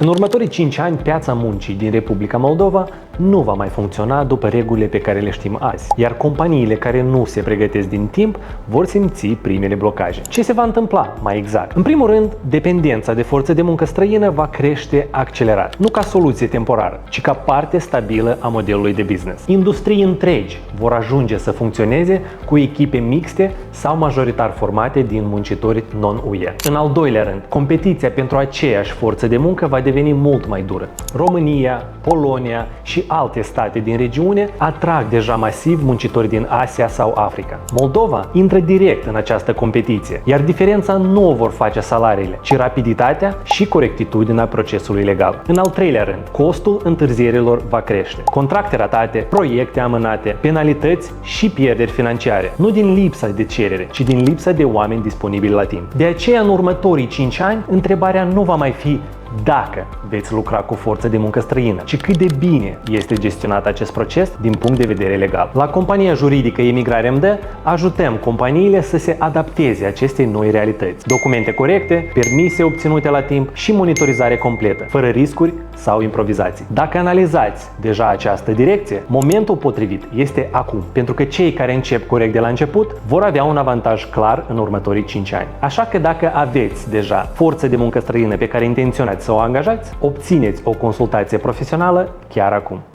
În următorii 5 ani, piața muncii din Republica Moldova nu va mai funcționa după regulile pe care le știm azi, iar companiile care nu se pregătesc din timp vor simți primele blocaje. Ce se va întâmpla mai exact? În primul rând, dependența de forță de muncă străină va crește accelerat, nu ca soluție temporară, ci ca parte stabilă a modelului de business. Industrii întregi vor ajunge să funcționeze cu echipe mixte sau majoritar formate din muncitori non-UE. În al doilea rând, competiția pentru aceeași forță de muncă va deveni mult mai dură. România, Polonia și alte state din regiune atrag deja masiv muncitori din Asia sau Africa. Moldova intră direct în această competiție, iar diferența nu o vor face salariile, ci rapiditatea și corectitudinea procesului legal. În al treilea rând, costul întârzierilor va crește. Contracte ratate, proiecte amânate, penalități și pierderi financiare, nu din lipsa de cerere, ci din lipsa de oameni disponibili la timp. De aceea, în următorii 5 ani, întrebarea nu va mai fi dacă veți lucra cu forță de muncă străină, ci cât de bine este gestionat acest proces din punct de vedere legal. La compania juridică Emigrare MD ajutăm companiile să se adapteze acestei noi realități. Documente corecte, permise obținute la timp și monitorizare completă, fără riscuri sau improvizații. Dacă analizați deja această direcție, momentul potrivit este acum, pentru că cei care încep corect de la început vor avea un avantaj clar în următorii 5 ani. Așa că dacă aveți deja forță de muncă străină pe care intenționați să o angajați, obțineți o consultație profesională chiar acum.